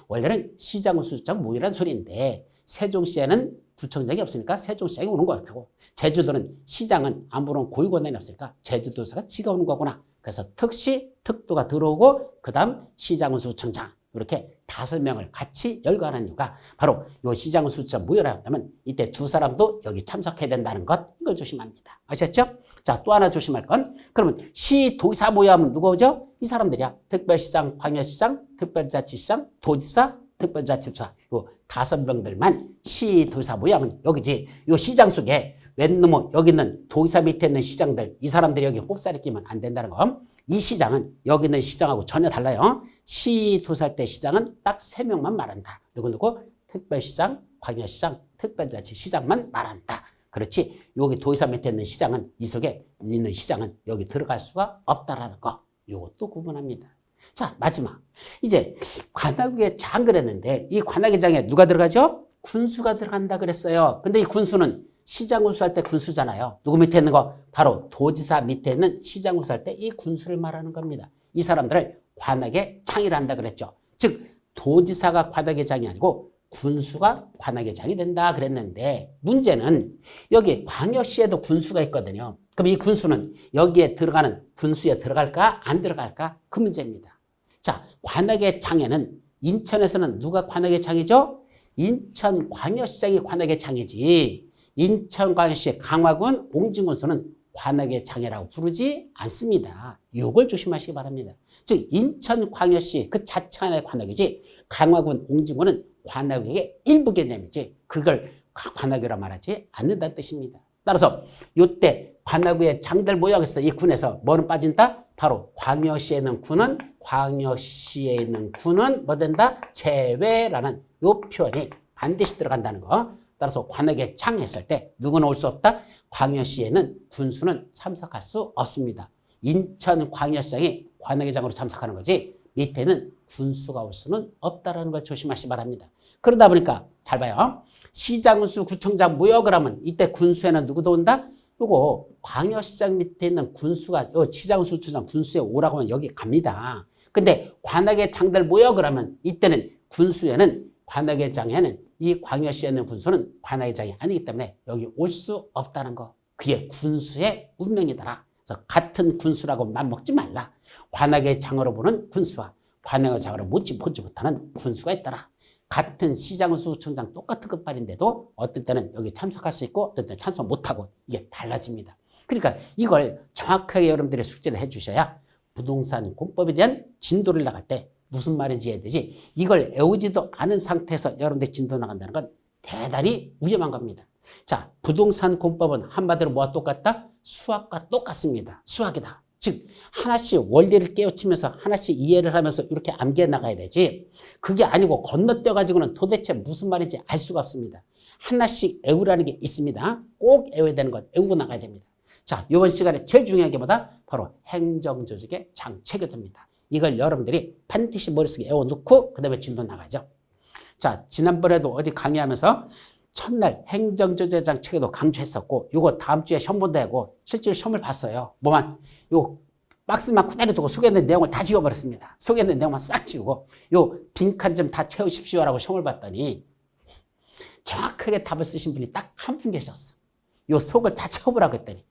원래는 시장군수구청 모이라는 소리인데 세종시에는 구청장이 없으니까 세종시장이 오는 거고 제주도는 시장은 아무런 고유 권한이 없으니까 제주도사가 지가 오는 거구나. 그래서 특시, 특도가 들어오고 그 다음 시장군수구청장 이렇게 5명을 같이 열거하는 이유가 바로 이 시장군수구청 모여라 하면 이때 두 사람도 여기 참석해야 된다는 것 이걸 조심합니다. 아셨죠? 자, 또 하나 조심할 건 그러면 시도의사 모여하면 누가 오죠? 이 사람들이야. 특별시장, 광역시장, 특별자치시장, 도지사, 특별자치도사 요 5명들만 시도사 모양은 여기지. 요 시장 속에 웬놈의 여기 있는 도의사 밑에 있는 시장들 이 사람들이 여기 꼽사리 끼면 안 된다는 거. 이 시장은 여기 있는 시장하고 전혀 달라요. 시도사 때 시장은 딱 3명만 말한다. 누구누구 특별시장, 광역시장, 특별자치시장만 말한다. 그렇지. 여기 도의사 밑에 있는 시장은 이 속에 있는 시장은 여기 들어갈 수가 없다라는 거. 이것도 구분합니다. 자, 마지막. 이제 관악의 장 그랬는데 이 관악의 장에 누가 들어가죠? 군수가 들어간다 그랬어요. 근데 이 군수는 시장 군수할 때 군수잖아요. 누구 밑에 있는 거? 바로 도지사 밑에 있는 시장 군수할 때 이 군수를 말하는 겁니다. 이 사람들을 관악의 장이라 한다 그랬죠. 즉 도지사가 관악의 장이 아니고 군수가 관악의 장이 된다 그랬는데 문제는 여기 광역시에도 군수가 있거든요. 그럼 이 군수는 여기에 들어가는 군수에 들어갈까 안 들어갈까? 그 문제입니다. 자, 관악의 장에는 인천에서는 누가 관악의 장이죠? 인천광역시장이 관악의 장이지. 인천광역시 강화군 옹진군수는 관악의 장이라고 부르지 않습니다. 이걸 조심하시기 바랍니다. 즉 인천광역시 그 자체 하나의 관악이지 강화군 옹진군은 관악의 일부 개념이지 그걸 관악이라 말하지 않는다는 뜻입니다. 따라서 이때 관악의 장들 모여서 이 군에서 뭐는 빠진다? 바로 광역시에 있는 군은 광역시에 있는 군은 뭐 된다? 제외라는 이 표현이 반드시 들어간다는 거. 따라서 관악의 장 했을 때 누구는 올 수 없다? 광역시에는 군수는 참석할 수 없습니다. 인천광역시장이 관악의 장으로 참석하는 거지 밑에는 군수가 올 수는 없다는 걸 조심하시기 바랍니다. 그러다 보니까 잘 봐요. 시장, 군수, 구청장 모여 그러면 이때 군수에는 누구도 온다? 요거 광역시장 밑에 있는 군수가 시장, 군수, 구청장, 군수에 오라고 하면 여기 갑니다. 근데 관악의 장들 모여 그러면 이때는 군수에는 관악의 장에는 이 광역시에 있는 군수는 관악의 장이 아니기 때문에 여기 올 수 없다는 거. 그게 군수의 운명이더라. 그래서 같은 군수라고 맘먹지 말라. 관악의 장으로 보는 군수와 관악의 장으로 보지 못하는 군수가 있더라. 같은 시장, 군수, 구청장 똑같은 끝발인데도 어떤 때는 여기 참석할 수 있고 어떤 때는 참석 못하고 이게 달라집니다. 그러니까 이걸 정확하게 여러분들이 숙지를 해 주셔야 부동산 공법에 대한 진도를 나갈 때 무슨 말인지 해야 되지. 이걸 외우지도 않은 상태에서 여러분들이 진도 나간다는 건 대단히 위험한 겁니다. 자, 부동산 공법은 한마디로 뭐와 똑같다? 수학과 똑같습니다. 수학이다. 즉 하나씩 원리를 깨우치면서 하나씩 이해를 하면서 이렇게 암기해 나가야 되지. 그게 아니고 건너뛰어 가지고는 도대체 무슨 말인지 알 수가 없습니다. 하나씩 외우라는 게 있습니다. 꼭 외워야 되는 것 외우고 나가야 됩니다. 자, 이번 시간에 제일 중요한 게 뭐다? 바로 행정조직의 장체계도입니다. 이걸 여러분들이 반드시 머릿속에 외워놓고 그 다음에 진도 나가죠. 자, 지난번에도 어디 강의하면서 첫날 행정조제장 체계도 강조했었고 요거 다음 주에 시험 본다고 실제로 시험을 봤어요. 뭐만 요 박스만 그대로 두고 속에 있는 내용을 다 지워버렸습니다. 속에 있는 내용만 싹 지우고 요 빈칸 좀 다 채우십시오라고 시험을 봤더니 정확하게 답을 쓰신 분이 딱 한 분 계셨어. 요 속을 다 채워보라고 했더니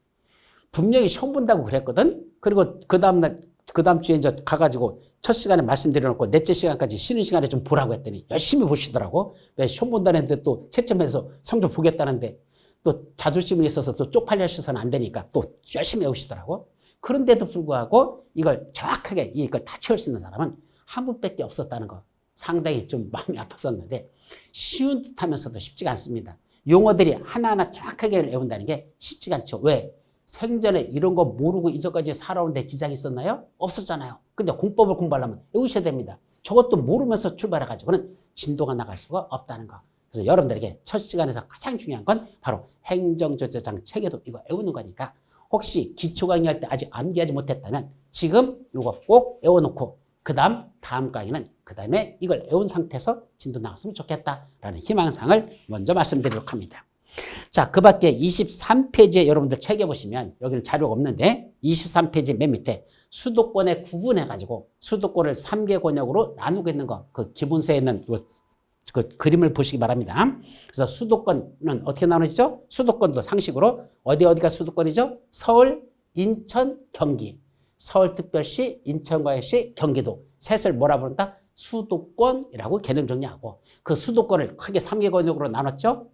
분명히 시험 본다고 그랬거든. 그리고 그 다음 주에 이제 가가지고 첫 시간에 말씀드려놓고 넷째 시간까지 쉬는 시간에 좀 보라고 했더니 열심히 보시더라고. 왜 시험 본다는데 또 채점해서 성적 보겠다는데 또 자존심이 있어서 또 쪽팔려 하셔서는 안 되니까 또 열심히 외우시더라고. 그런데도 불구하고 이걸 정확하게 이걸 다 채울 수 있는 사람은 한 분밖에 없었다는 거. 상당히 좀 마음이 아팠었는데 쉬운 듯 하면서도 쉽지가 않습니다. 용어들이 하나하나 정확하게 외운다는 게 쉽지가 않죠. 왜? 생전에 이런 거 모르고 이전까지 살아오는데 지장이 있었나요? 없었잖아요. 근데 공법을 공부하려면 외우셔야 됩니다. 저것도 모르면서 출발해가지고는 진도가 나갈 수가 없다는 거. 그래서 여러분들에게 첫 시간에서 가장 중요한 건 바로 행정조제장 체계도 이거 외우는 거니까 혹시 기초 강의할 때 아직 암기하지 못했다면 지금 이거 꼭 외워놓고 다음 강의는 그 다음에 이걸 외운 상태에서 진도 나갔으면 좋겠다라는 희망사항을 먼저 말씀드리도록 합니다. 자, 그 밖에 23페이지에 여러분들 책에 보시면 여기는 자료가 없는데 23페이지 맨 밑에 수도권에 구분해가지고 수도권을 3개 권역으로 나누고 있는 거 그 기본서에 있는 그 그림을 보시기 바랍니다. 그래서 수도권은 어떻게 나누죠? 수도권도 상식으로 어디가 수도권이죠? 서울, 인천, 경기. 서울특별시, 인천광역시, 경기도. 셋을 뭐라 부른다? 수도권이라고 개념 정리하고 그 수도권을 크게 3개 권역으로 나눴죠.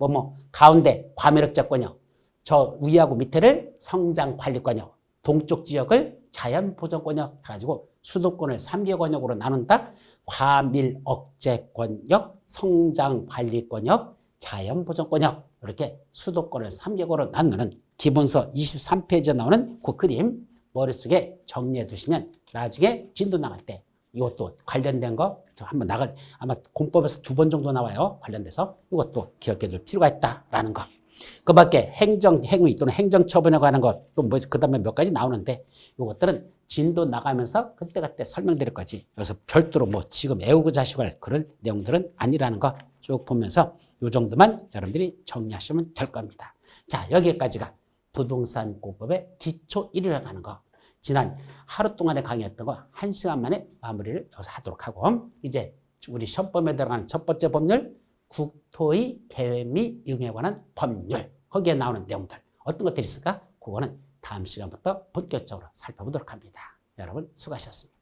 가운데 과밀억제권역, 저 위하고 밑에를 성장관리권역, 동쪽 지역을 자연보전권역 해가지고 수도권을 3개 권역으로 나눈다. 과밀억제권역, 성장관리권역, 자연보전권역 이렇게 수도권을 3개국으로 나누는 기본서 23페이지에 나오는 그 그림 머릿속에 정리해 두시면 나중에 진도 나갈 때 이것도 관련된 거 한번 나갈 아마 공법에서 2번 정도 나와요. 관련돼서 이것도 기억해 둘 필요가 있다라는 거. 그 밖에 행위 또는 행정처분에 관한 것 또 뭐 그다음에 몇 가지 나오는데 이것들은 진도 나가면서 그때그때 설명드릴 거지. 그래서 별도로 뭐 지금 애우고 자시할 그런 내용들은 아니라는 거 쭉 보면서 이 정도만 여러분들이 정리하시면 될 겁니다. 자, 여기까지가 부동산 공법의 기초 1이라고 하는 거. 지난 하루 동안에 강의했던 거 1시간 만에 마무리를 여기서 하도록 하고 이제 우리 시험범위에 들어가는 첫 번째 법률 국토의 계획 및 이용에 관한 법률 거기에 나오는 내용들 어떤 것들이 있을까? 그거는 다음 시간부터 본격적으로 살펴보도록 합니다. 여러분 수고하셨습니다.